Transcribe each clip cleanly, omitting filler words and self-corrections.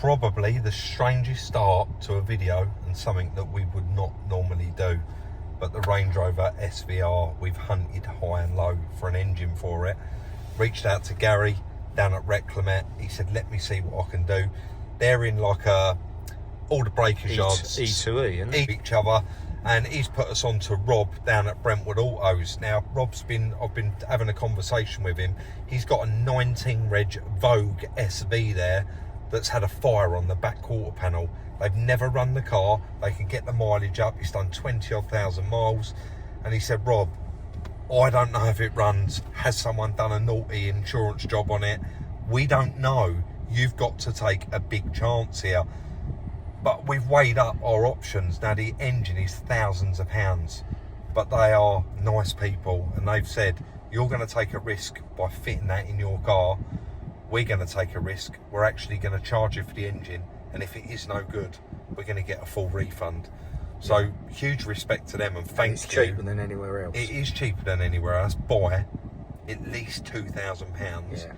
probably the strangest start to a video and something that we would not normally do. But the Range Rover SVR, we've hunted high and low for an engine for it. Reached out to Gary down at Reclamet. He said, let me see what I can do. They're in like all the breakers yards E2E, isn't it? each other. And he's put us on to Rob down at Brentwood Autos. Now, I've been having a conversation with him. He's got a 19 reg Vogue SV there that's had a fire on the back quarter panel. They've never run the car. They can get the mileage up. He's done 20-odd thousand miles. And he said, Rob, I don't know if it runs. Has someone done a naughty insurance job on it? We don't know. You've got to take a big chance here. But we've weighed up our options. Now, the engine is thousands of pounds, but they are nice people. And they've said, you're going to take a risk by fitting that in your car. We're going to take a risk. We're actually going to charge you for the engine. And if it is no good, we're going to get a full refund. So huge respect to them and thank you. It's cheaper than anywhere else. It is cheaper than anywhere else by at least £2,000. Yeah.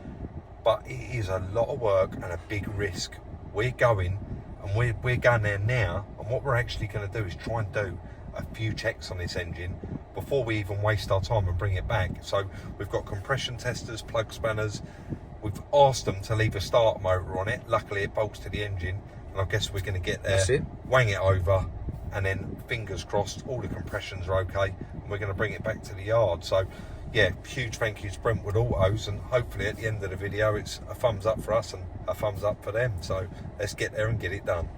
But it is a lot of work and a big risk. We're going and we're going there now, and what we're actually going to do is try and do a few checks on this engine before we even waste our time and bring it back. So we've got compression testers, plug spanners. We've asked them to leave a starter motor on it. Luckily it bolts to the engine, and I guess we're going to get there, That's it. wang it over, and then fingers crossed all the compressions are okay, and we're going to bring it back to the yard. So yeah, huge thank you to Brentwood Autos, and hopefully at the end of the video it's a thumbs up for us and a thumbs up for them. So let's get there and get it done.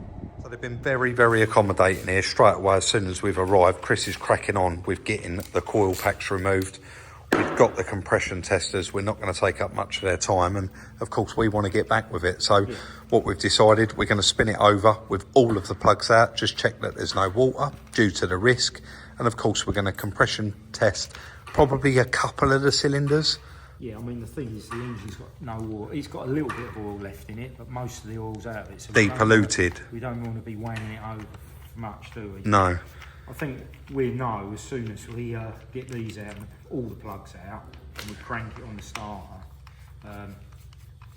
So they've been very, very accommodating here. Straight away, as soon as we've arrived, Chris is cracking on with getting the coil packs removed. We've got the compression testers. We're not going to take up much of their time, and of course we want to get back with it. So what we've decided, we're going to spin it over with all of the plugs out, just check that there's no water due to the risk, and of course we're going to compression test probably a couple of the cylinders. Yeah, I mean, the thing is, the engine's got no oil. It's got a little bit of oil left in it, but most of the oil's out of it. So Depolluted. We don't want to be weighing it over much, do we? No. I think we know as soon as we get these out and all the plugs out, and we crank it on the starter,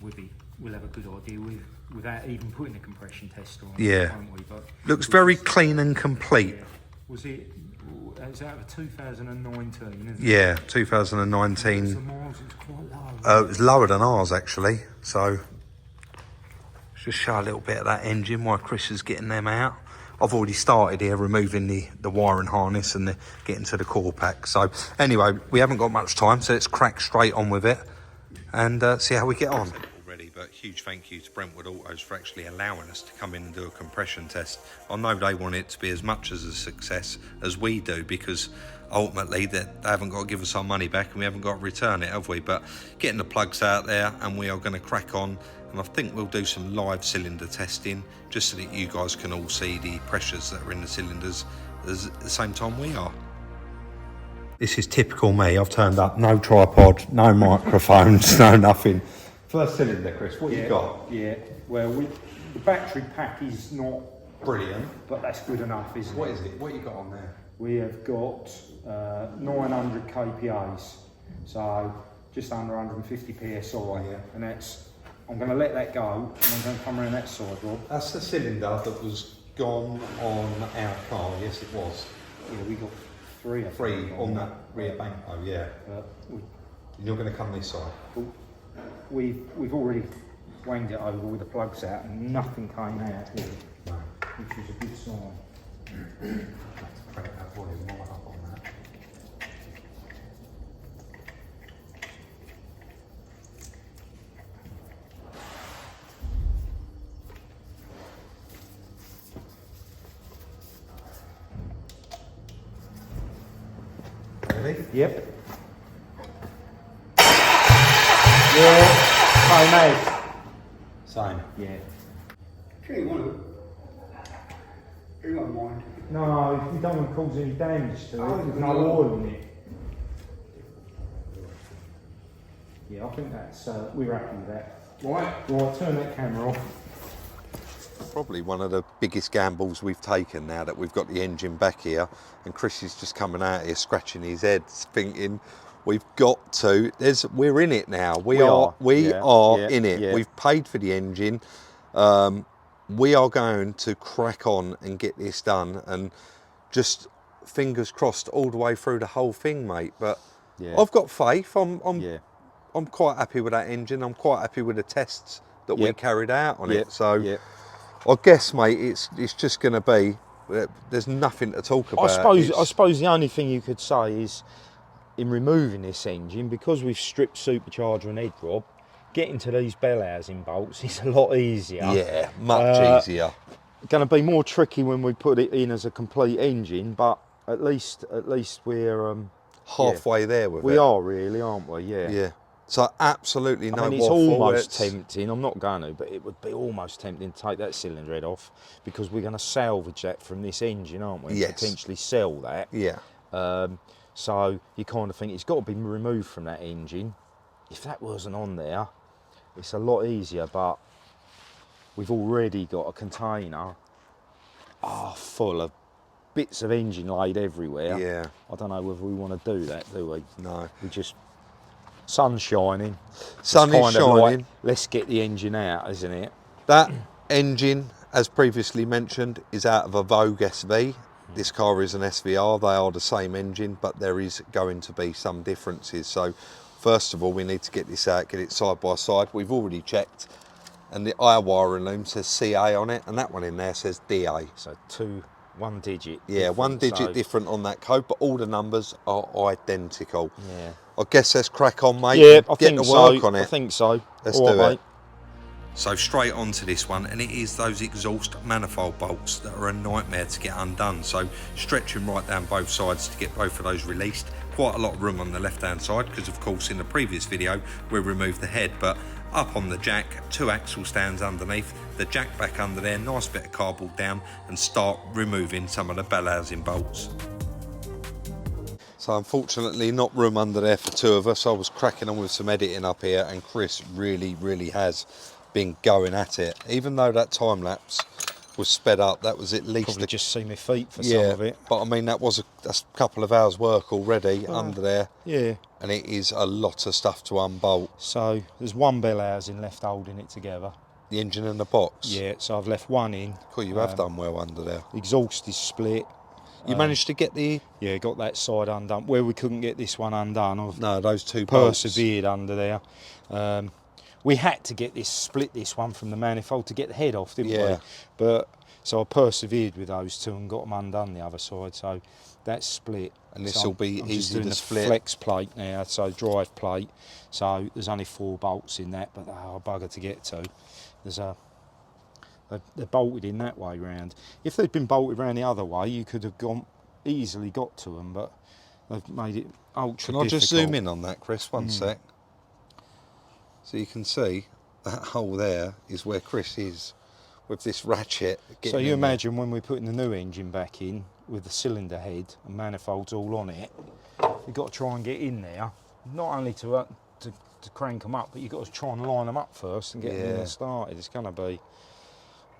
we'll have a good idea without even putting a compression tester on. Yeah. Won't we? But looks very clean and complete. Yeah. Was it out of 2019, isn't it? Yeah, 2019. So miles, it's quite low. It was lower than ours actually. So let's just show a little bit of that engine while Chris is getting them out. I've already started here removing the wiring harness and getting to the core pack. So anyway, we haven't got much time, so let's crack straight on with it and see how we get on. Already, but huge thank you to Brentwood Autos for actually allowing us to come in and do a compression test. I know they want it to be as much as a success as we do, because ultimately they haven't got to give us our money back and we haven't got to return it, have we? But getting the plugs out there, and we are going to crack on. And I think we'll do some live cylinder testing just so that you guys can all see the pressures that are in the cylinders at the same time we are. This is typical me. I've turned up, no tripod, no microphones, no nothing. First cylinder, Chris, what you got? Yeah, well, the battery pack is not Brilliant. but that's good enough, isn't What it? is it? What you got on there? We have got 900 kPAs, so just under 150 psi, Yeah. and I'm going to let that go, and I'm going to come around that side, Rob. That's the cylinder that was gone on our car. Yes, it was. Yeah, we got three On that rear bank though, yeah. And you're going to come this side. We've already wanged it over with the plugs out, and nothing came out here, No. which is a good sign. Crank that volume right up on that. Ready? Yep. Yeah. Oh, mate. Same. Yeah. Okay, one. You won't mind. No, we don't want to cause any damage to it. Oh, There's no. no oil in it. Yeah, I think that's, we're happy with that. Right. Right, turn that camera off. Probably one of the biggest gambles we've taken now that we've got the engine back here, and Chris is just coming out here scratching his head thinking we've got to, we're in it now. We are in it. Yeah. We've paid for the engine. we are going to crack on and get this done, and just fingers crossed all the way through the whole thing, mate. But Yeah. I've got faith. Yeah. I'm quite happy with that engine. I'm quite happy with the tests that we Yep. carried out on Yep. it. So Yep. I guess, mate, it's just going to be, there's nothing to talk about. I suppose the only thing you could say is, in removing this engine, because we've stripped supercharger and head rob, getting to these bell housing bolts is a lot easier. Yeah, much easier. Going to be more tricky when we put it in as a complete engine, but at least we're halfway there with it. We are really, aren't we? Yeah. Yeah. So absolutely no I mean, it's waffle. almost tempting. I'm not going to, but it would be almost tempting to take that cylinder head off, because we're going to salvage that from this engine, aren't we? Yes. Potentially sell that. Yeah. So you kind of think it's got to be removed from that engine. If that wasn't on there, it's a lot easier, but we've already got a container full of bits of engine laid everywhere. Yeah. I don't know whether we want to do that, do we? No. We just, sun's shining. Sun It's is kind of like, shining. let's get the engine out, isn't it? That engine, as previously mentioned, is out of a Vogue SV. This car is an SVR. They are the same engine, but there is going to be some differences. So first of all, we need to get this out, get it side by side. We've already checked, and the eye wiring loom says CA on it, and that one in there says DA. So one digit. Yeah, one digit so, different on that code, but all the numbers are identical. Yeah. I guess let's crack on, mate. Yeah, and I get think to work so. on it. I think so. Let's All do right, it. mate. So straight on to this one, and it is those exhaust manifold bolts that are a nightmare to get undone. So stretching right down both sides to get both of those released. Quite a lot of room on the left hand side, because of course in the previous video we removed the head, but up on the jack, 2 axle stands underneath, the jack back under there, nice bit of cardboard down, and start removing some of the bell housing bolts. So unfortunately not room under there for 2 of us. I was cracking on with some editing up here, and Chris really has been going at it. Even though that time lapse was sped up, that was at least Probably just see my feet for some of it. But I mean, that's a couple of hours work already under there. Yeah. And it is a lot of stuff to unbolt. So there's one bell housing left holding it together. The engine and the box. Yeah, so I've left one in. Cool, you have done well under there. Exhaust is split. You managed to get the... Yeah, got that side undone. Where we couldn't get this one undone, I've No, those 2 bolts. persevered under there. We had to get split this one from the manifold to get the head off, didn't we? But so I persevered with those 2 and got them undone the other side. So that's split. And this So will be I'm easy just doing to the split. flex plate now, so drive plate. So there's only 4 bolts in that, but they are a bugger to get to. They're bolted in that way round. If they'd been bolted round the other way, you could have easily got to them, but they've made it ultra difficult. Can I just zoom in on that, Chris? One sec. So you can see that hole there is where Chris is with this ratchet. So you imagine when we're putting the new engine back in with the cylinder head and manifolds all on it, you've got to try and get in there, not only to crank them up, but you've got to try and line them up first and get them in there started. It's going to be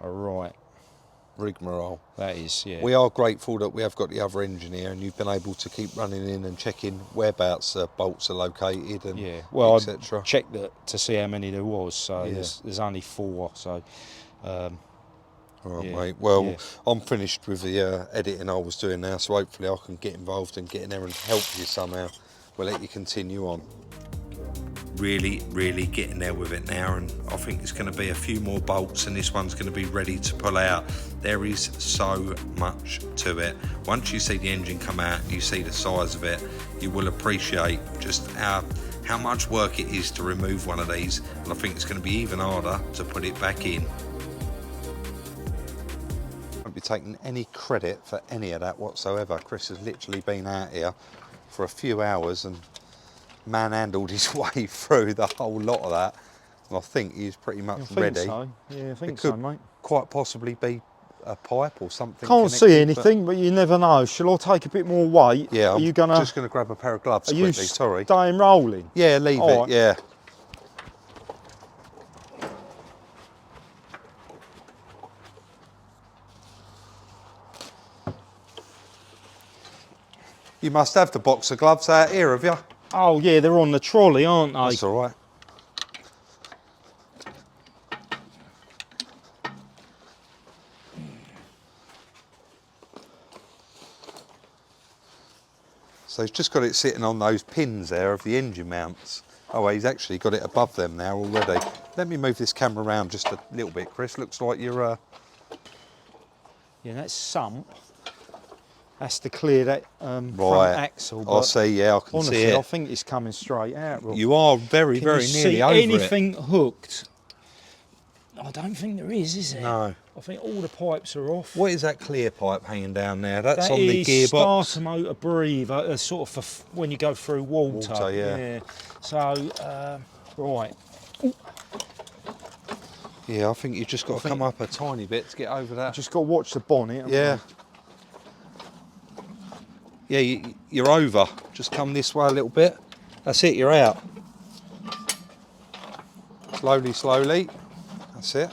a right rigmarole. That is, yeah. We are grateful that we have got the other engine here, and you've been able to keep running in and checking whereabouts bolts are located and well, etc. I checked that to see how many there was, so there's only 4, so all right, mate. Well, I'm finished with the editing I was doing now, so hopefully I can get involved and get in there and help you somehow. We'll let you continue on. Really getting there with it now, and I think it's going to be a few more bolts and this one's going to be ready to pull out. There is so much to it. Once you see the engine come out, you see the size of it, you will appreciate just how much work it is to remove one of these, and I think it's going to be even harder to put it back in. I won't be taking any credit for any of that whatsoever. Chris has literally been out here for a few hours and manhandled his way through the whole lot of that, and I think he's pretty much ready. So. Yeah, I think it so, could mate. quite possibly be a pipe or something. Can't see anything, but you never know. Shall I take a bit more weight? Yeah, I'm just going to grab a pair of gloves Are quickly. you Sorry. staying rolling? Yeah, leave All it. right. Yeah. You must have the box of gloves out here, have you? Oh yeah, they're on the trolley, aren't they? That's all right. So he's just got it sitting on those pins there of the engine mounts. Oh, well, he's actually got it above them now already. Let me move this camera around just a little bit, Chris. Looks like you're... Yeah, that's sump. That's to clear that front Right. axle. I'll see, yeah, I can honestly, see it. I think it's coming straight out. Rob. You are very, Can very you nearly see over anything hooked? I don't think there is there? No. I think all the pipes are off. What is that clear pipe hanging down there? That's That on the is gearbox. starter motor breather, sort of for when you go through water. Water, yeah. So, right. Yeah, I think you've just got to come up a tiny bit to get over that. Just got to watch the bonnet. haven't Yeah. Yeah, you're over. Just come this way a little bit. That's it, you're out. Slowly, slowly. That's it.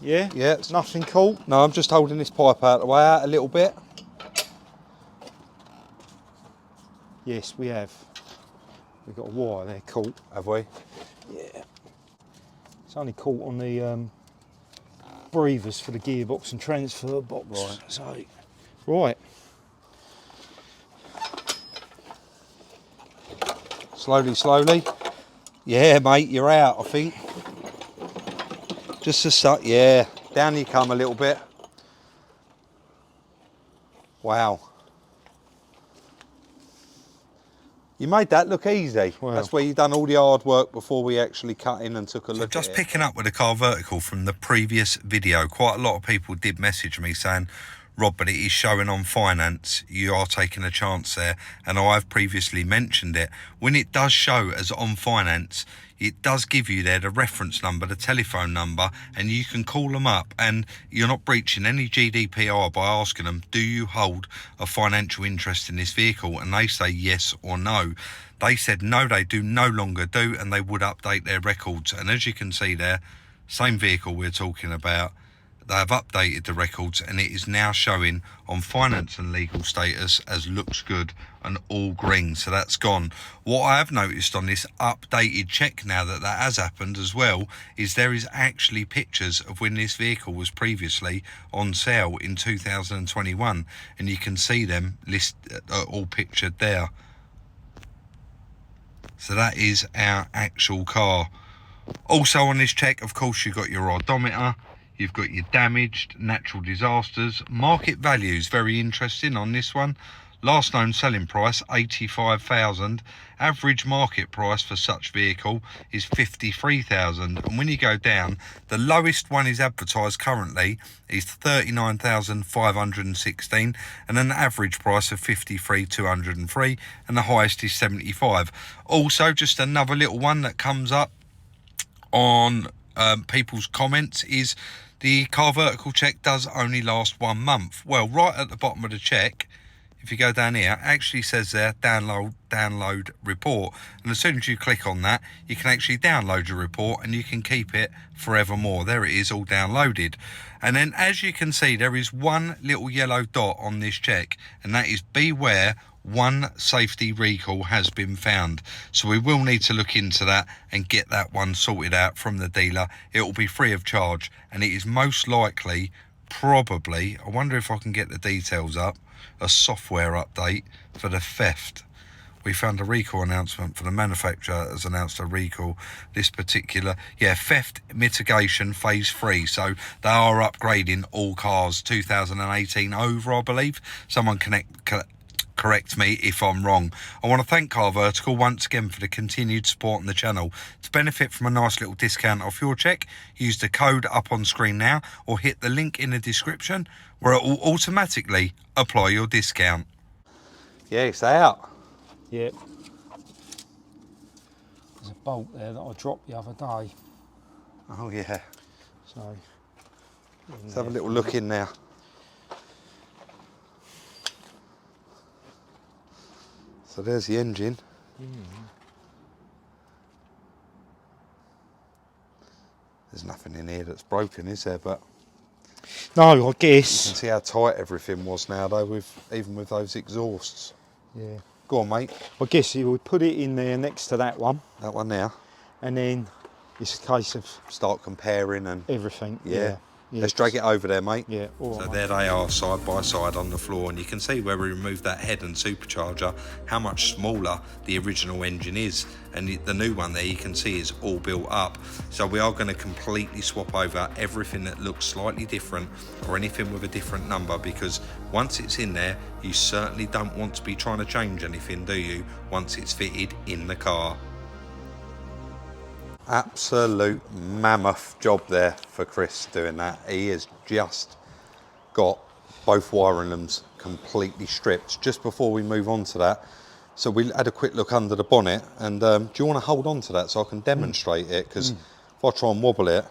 Yeah? Yeah. It's Nothing cool? No, I'm just holding this pipe out of the way, out a little bit. Yes, we have. We've got a wire there caught. Have we? Yeah. It's only caught on the breathers for the gearbox and transfer box. Right. So, right. Slowly, slowly. Yeah, mate, you're out, I think. Just a suck, yeah. Down you come a little bit. Wow. You made that look easy. Wow. That's where you've done all the hard work before we actually cut in and took a look Just at it. picking up with the car vertical from the previous video, quite a lot of people did message me saying, Rob, but it is showing on finance, you are taking a chance there, and I've previously mentioned it. When it does show as on finance, it does give you there the reference number, the telephone number, and you can call them up, and you're not breaching any GDPR by asking them, do you hold a financial interest in this vehicle? And they say yes or no. They said no, they do no longer do, and they would update their records. And as you can see there, same vehicle we're talking about, they have updated the records, and it is now showing on finance and legal status as looks good and all green. So that's gone. What I have noticed on this updated check now that has happened as well is there is actually pictures of when this vehicle was previously on sale in 2021, and you can see them all pictured there. So that is our actual car. Also on this check, of course, you've got your odometer. You've got your damaged, natural disasters, market values, very interesting on this one. Last known selling price, 85,000. Average market price for such vehicle is 53,000. And when you go down, the lowest one is advertised currently is 39,516, and an average price of 53,203, and the highest is 75. Also, just another little one that comes up on people's comments is the car vertical check does only last 1 month. Well, right at the bottom of the check, if you go down here, actually says there download report, and as soon as you click on that, you can actually download your report and you can keep it forevermore. There it is, all downloaded. And then as you can see, there is one little yellow dot on this check, and that is beware, one safety recall has been found. So we will need to look into that and get that one sorted out from the dealer. It will be free of charge, and it is most likely, probably, I wonder if I can get the details up, a software update for the theft. We found a recall announcement for the manufacturer has announced a recall. This particular, theft mitigation phase 3. So they are upgrading all cars 2018 over, I believe. Someone correct me if I'm wrong. I want to thank Car Vertical once again for the continued support on the channel. To benefit from a nice little discount off your check, use the code up on screen now, or hit the link in the description where it will automatically apply your discount. Yeah, it's out. Yep. There's a bolt there that I dropped the other day. Oh, yeah. So, Let's have a little look in now. So there's the engine. There's nothing in here that's broken, is there? But no, I you guess. can see how tight everything was now, though, even with those exhausts. Yeah. Go on, mate. I guess you would put it in there next to that one, That one now. and then it's a case of Start comparing and everything. Yeah. Let's drag it over there, mate. Yeah, all So right. there they are, side by side on the floor, and you can see where we removed that head and supercharger, how much smaller the original engine is, and the new one there you can see is all built up. So we are going to completely swap over everything that looks slightly different or anything with a different number, because once it's in there, you certainly don't want to be trying to change anything, do you, once it's fitted in the car. Absolute mammoth job there for Chris doing that. He has just got both wiring looms completely stripped. Just before we move on to that, so we had a quick look under the bonnet, and do you want to hold on to that so I can demonstrate it? Because if I try and wobble it,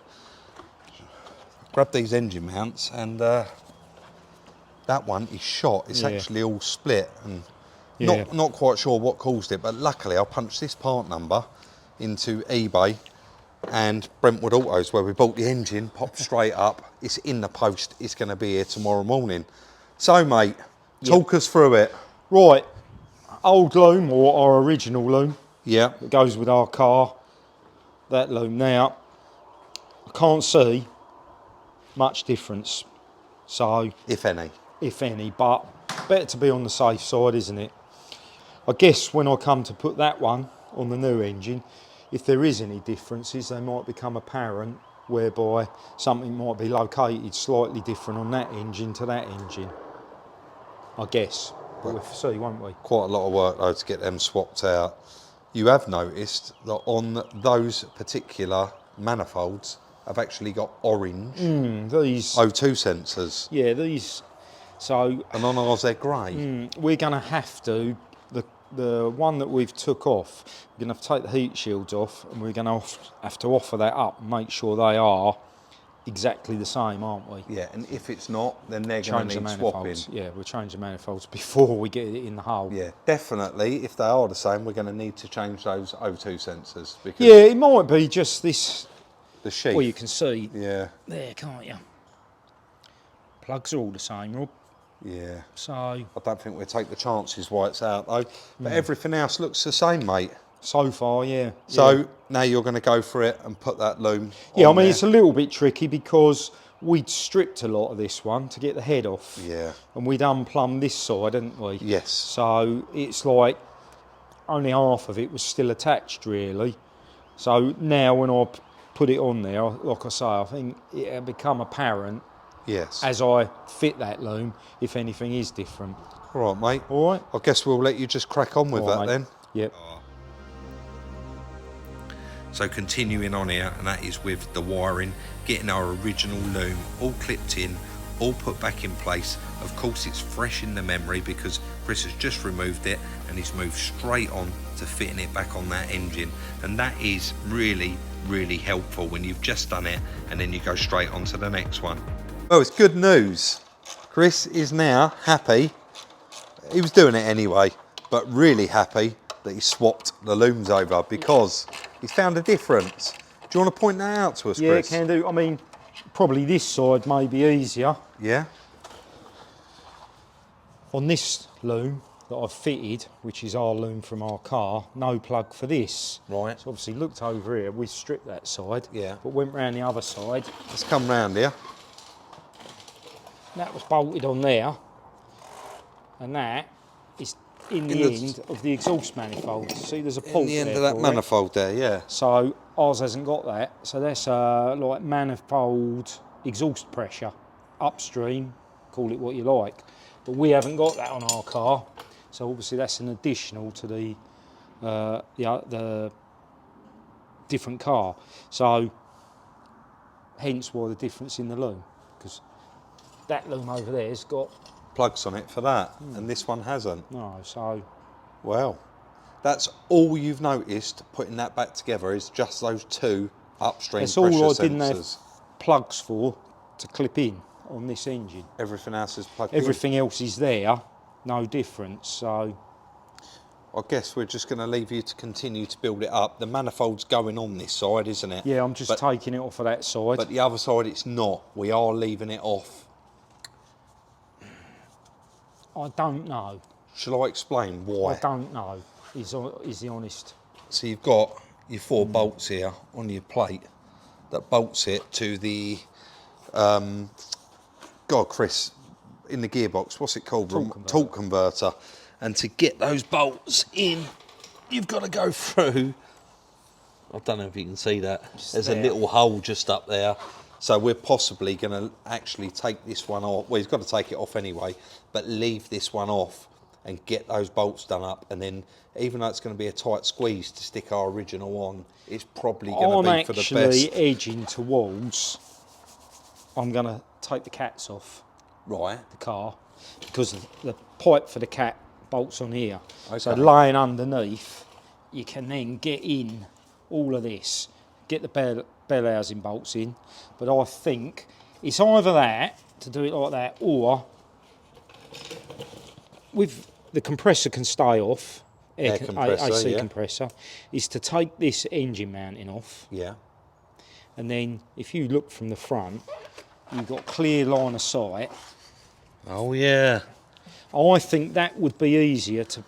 grab these engine mounts, and that one is shot. It's actually all split, and not quite sure what caused it, but luckily I punched this part number into eBay and Brentwood Autos, where we bought the engine, popped straight up. It's in the post. It's going to be here tomorrow morning. So, mate, talk us through it. Right, old loom, or our original loom, Yeah. that goes with our car. That loom now, I can't see much difference. So, If any. if any, but better to be on the safe side, isn't it? I guess when I come to put that one on the new engine, if there is any differences, they might become apparent, whereby something might be located slightly different on that engine to that engine, I guess. But we'll see, won't we? Quite a lot of work, though, to get them swapped out. You have noticed that on those particular manifolds, I've actually got orange These, O2 sensors. yeah, these, so And on ours, they're grey. we're going to have to, the one that we've took off, we're going to have to take the heat shields off, and we're going to have to offer that up and make sure they are exactly the same, aren't we? Yeah, and if it's not, then they're going Change to the need swapping. manifolds. Yeah, we'll change the manifolds before we get it in the hole. Yeah, definitely. If they are the same, we're going to need to change those O2 sensors, because Yeah, it might be just this. the sheath. Well, you can see Yeah, there, can't you? Plugs are all the same, Rob. yeah. So I don't think we'll take the chances while it's out, though. But everything else looks the same, mate. so far, yeah. So now you're going to go for it and put that loom yeah, I on mean there. it's a little bit tricky because we'd stripped a lot of this one to get the head off. Yeah. And we'd unplumbed this side, hadn't we? Yes. So it's like only half of it was still attached, really. So now when I put it on there, like I say, I think it'll become apparent Yes. as I fit that loom if anything is different. All right, mate. All right? I guess we'll let you just crack on with All right, that mate. then. Yep. So continuing on here, and that is with the wiring, getting our original loom all clipped in, all put back in place. Of course it's fresh in the memory because Chris has just removed it and he's moved straight on to fitting it back on that engine, and that is really helpful when you've just done it and then you go straight on to the next one. Well, it's good news. Chris is now happy. He was doing it anyway, but really happy that he swapped the looms over because he's found a difference. Do you want to point that out to us, Yeah, Chris? can do. I mean, probably this side may be easier. Yeah? On this loom that I've fitted, which is our loom from our car, no plug for this. Right. So obviously looked over here, we stripped that side, Yeah. but went round the other side. Let's come round here. That was bolted on there, and that is in the end of the exhaust manifold. See, there's a port In the end there of that for it. manifold there, yeah. So ours hasn't got that. So that's like manifold exhaust pressure, upstream, call it what you like. But we haven't got that on our car. So obviously that's an additional to the different car. So hence why the difference in the loom, because that loom over there's got Plugs on it for that, and this one hasn't. no. So Well, that's all you've noticed putting that back together is just those two upstream that's pressure all I sensors. didn't have plugs for to clip in on this engine. Everything else is plugged in. Everything else is there, no difference. So I guess we're just going to leave you to continue to build it up. The manifold's going on this side, isn't it? yeah, I'm just But- taking it off of that side. But the other side, it's not. We are leaving it off. I don't know. Shall I explain why? I don't know. Is the honest. So you've got your 4 bolts here on your plate that bolts it to the God, Chris, in the gearbox, what's it called? Torque converter. Torque converter. And to get those bolts in, you've got to go through. I don't know if you can see that. There's a little hole just up there. So we're possibly going to actually take this one off. Well, he's got to take it off anyway, but leave this one off and get those bolts done up. And then, even though it's going to be a tight squeeze to stick our original on, it's probably going to be for the best. I'm actually edging towards, I'm going to take the cats off Right. the car, because the pipe for the cat bolts on here. Okay. So laying underneath, you can then get in all of this, get the bell housing bolts in. But I think it's either that, to do it like that, or with the compressor can stay off, Air compressor, AC yeah. compressor, is to take this engine mounting off. Yeah. And then if you look from the front, you've got clear line of sight. Oh, yeah. I think that would be easier to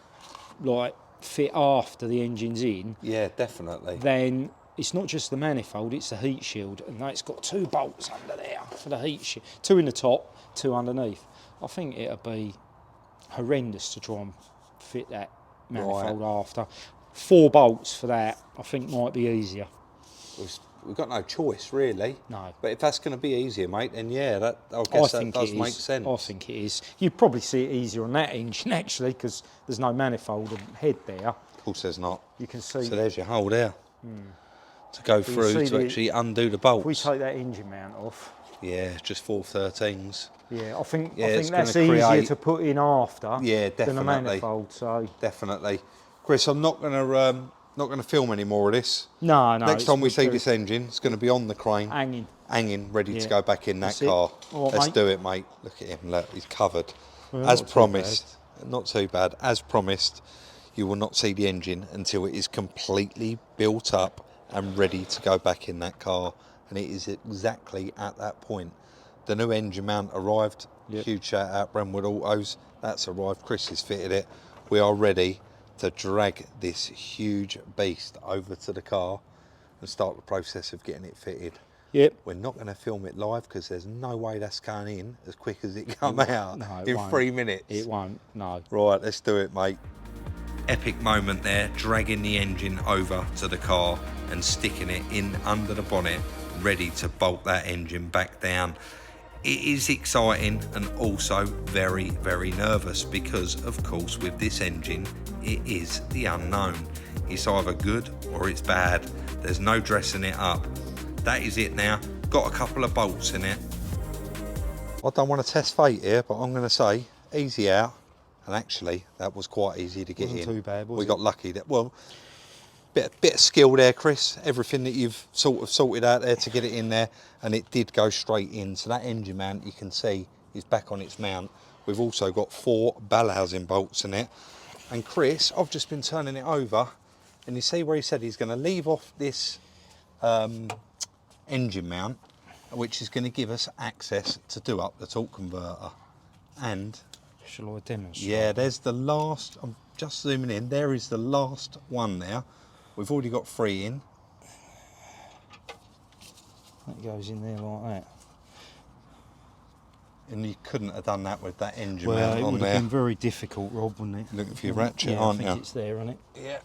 like fit after the engine's in. Yeah, definitely. Then it's not just the manifold, it's the heat shield, and it's got 2 bolts under there for the heat shield. 2 in the top, 2 underneath. I think it'd be horrendous to try and fit that manifold after. 4 bolts for that, I think might be easier. We've got no choice, really. No. But if that's going to be easier, mate, then yeah, I guess that does make sense. I think it is. You'd probably see it easier on that engine, actually, because there's no manifold and head there. Of course there's not. You can see. So there's your hole there. To go through to actually undo the bolts. If we take that engine mount off. Yeah, just 413s. Yeah, I think it's that's gonna easier create- to put in after Yeah, than a definitely. manifold. So Definitely. Chris, I'm not going to film any more of this. no. Next time we see this engine, it's going to be on the crane, hanging. ready to go back in that That's it. car. All right, Let's mate. do it, mate. Look at him, look, he's covered. Well, As not too promised, not too bad. As promised, you will not see the engine until it is completely built up and ready to go back in that car. And it is exactly at that point. The new engine mount arrived. Yep. Huge shout out, Brentwood Autos. That's arrived. Chris has fitted it. We are ready to drag this huge beast over to the car and start the process of getting it fitted. Yep. We're not going to film it live because there's no way that's going in as quick as it come out No, it in won't. 3 minutes. It won't. No. Right, let's do it, mate. Epic moment there, dragging the engine over to the car and sticking it in under the bonnet, ready to bolt that engine back down. It is exciting and also very, very nervous because, of course, with this engine, it is the unknown. It's either good or it's bad. There's no dressing it up. That is it now. Got a couple of bolts in it. I don't want to test fate here, but I'm going to say easy out. And actually, that was quite easy to get Wasn't in. too bad, was we it? got lucky. Well, bit of skill there, Chris. Everything that you've sort of sorted out there to get it in there, and it did go straight in. So that engine mount, you can see, is back on its mount. We've also got 4 bell housing bolts in it. And Chris, I've just been turning it over, and you see where he said he's going to leave off this engine mount, which is going to give us access to do up the torque converter. And Shall I demonstrate? yeah, there's the last, I'm just zooming in, there is the last one there. We've already got 3 in. That goes in there like that. And you couldn't have done that with that engine Well, mount it on would there. have been very difficult, Rob, wouldn't it? Looking for your ratchet, yeah, aren't I think you? it's there, isn't it? Yeah.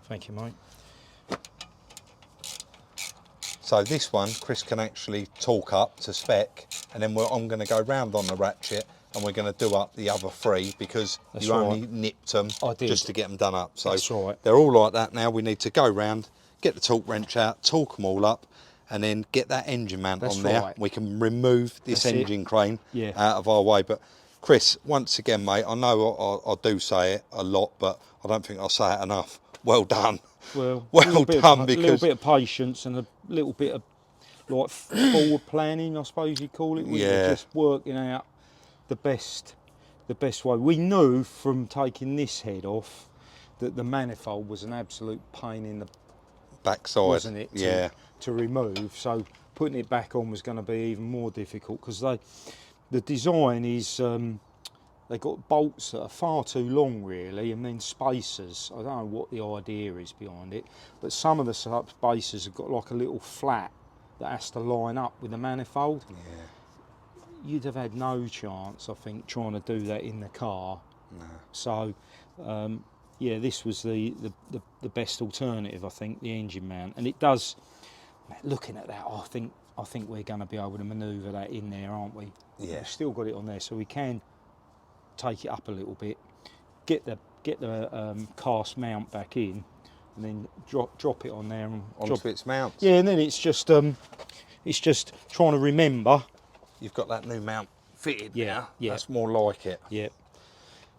Thank you, mate. So this one, Chris can actually torque up to spec, and then I'm going to go round on the ratchet, and we're going to do up the other 3 because That's you right. only nipped them I did. just to get them done up. So That's right. they're all like that now. We need to go round, get the torque wrench out, torque them all up, and then get that engine mount That's on there. right. We can remove this That's it. engine crane Yeah. out of our way. But Chris, once again, mate, I know I do say it a lot, but I don't think I'll say it enough. Well done. Well, Well done, a because little bit of patience and a little bit of like forward planning, I suppose you'd call it. wouldn't you? Yeah. Just working out the best way. We knew from taking this head off that the manifold was an absolute pain in the backside, wasn't it? Yeah. To remove. So putting it back on was going to be even more difficult because the design is they got bolts that are far too long really, and then spacers. I don't know what the idea is behind it, but some of the spacers have got like a little flat that has to line up with the manifold. Yeah. you'd have had no chance, I think, trying to do that in the car. No. So, yeah, this was the best alternative, I think, the engine mount. And it does, looking at that, I think we're going to be able to manoeuvre that in there, aren't we? Yeah. We've still got it on there, so we can take it up a little bit, get the cast mount back in, and then drop it on there and Onto its mount. Yeah, and then it's just trying to remember. You've got that new mount fitted. Yeah, now. yeah. That's more like it. Yeah,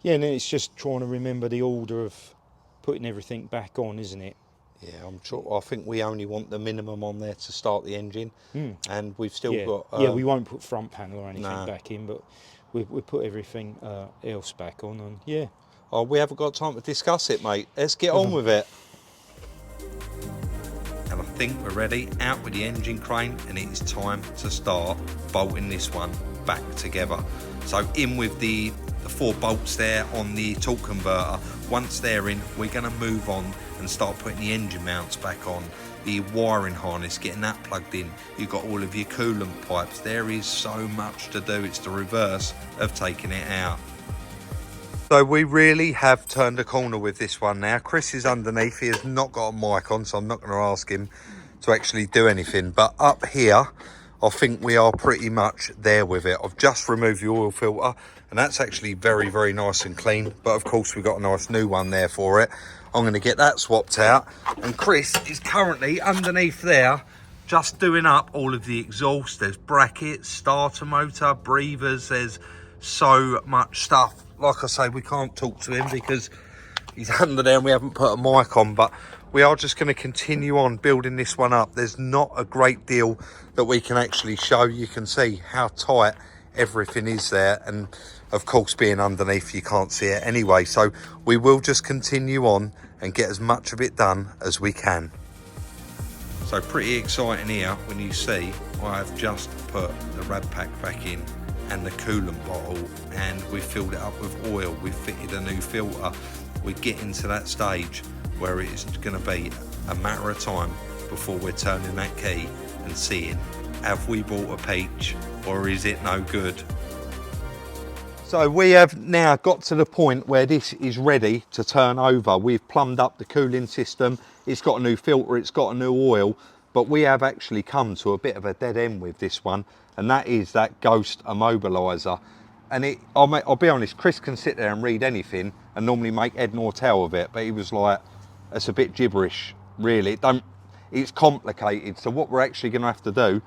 yeah, and then it's just trying to remember the order of putting everything back on, isn't it? Yeah, I'm sure. I think we only want the minimum on there to start the engine, and we've still got. Yeah, we won't put front panel or anything No. back in, but we put everything else back on, and yeah. Oh, we haven't got time to discuss it, mate. Let's get on with it. And I think we're ready. Out with the engine crane, and it is time to start bolting this one back together. So in with the 4 bolts there on the torque converter. Once they're in, we're going to move on and start putting the engine mounts back on. The wiring harness, getting that plugged in. You've got all of your coolant pipes. There is so much to do. It's the reverse of taking it out. So we really have turned a corner with this one now. Chris is underneath. He has not got a mic on, so I'm not going to ask him to actually do anything. But up here, I think we are pretty much there with it. I've just removed the oil filter, and that's actually very, very nice and clean. But of course, we've got a nice new one there for it. I'm going to get that swapped out. And Chris is currently underneath there, just doing up all of the exhaust. There's brackets, starter motor, breathers. There's so much stuff. Like I say, we can't talk to him because he's under there and we haven't put a mic on, but we are just going to continue on building this one up. There's not a great deal that we can actually show. You can see how tight everything is there, and of course being underneath you can't see it anyway, so we will just continue on and get as much of it done as we can. So pretty exciting here when you see I have just put the rad pack back in and the coolant bottle, and we've filled it up with oil. We've fitted a new filter. We're getting to that stage where it is going to be a matter of time before we're turning that key and seeing, have we bought a peach or is it no good? So we have now got to the point where this is ready to turn over. We've plumbed up the cooling system. It's got a new filter, it's got a new oil, but we have actually come to a bit of a dead end with this one, and that is that ghost immobiliser. And I'll be honest, Chris can sit there and read anything and normally make head nor tail of it, but he was like, it's a bit gibberish, really. It's complicated, so what we're actually going to have to do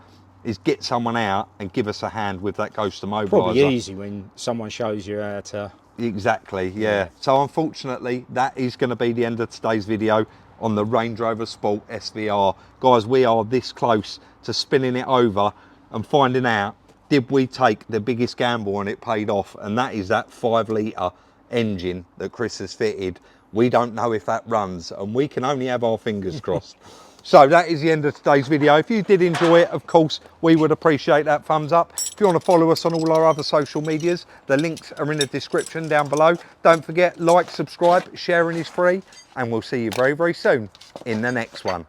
is get someone out and give us a hand with that ghost immobiliser. Probably easy when someone shows you how to... Exactly, yeah. So unfortunately, that is going to be the end of today's video on the Range Rover Sport SVR. Guys, we are this close to spinning it over and finding out, did we take the biggest gamble and it paid off? And that is that 5 litre engine that Chris has fitted. We don't know if that runs, and we can only have our fingers crossed. So that is the end of today's video. If you did enjoy it, of course, we would appreciate that thumbs up. If you want to follow us on all our other social medias, the links are in the description down below. Don't forget, like, subscribe, sharing is free, and we'll see you very, very soon in the next one.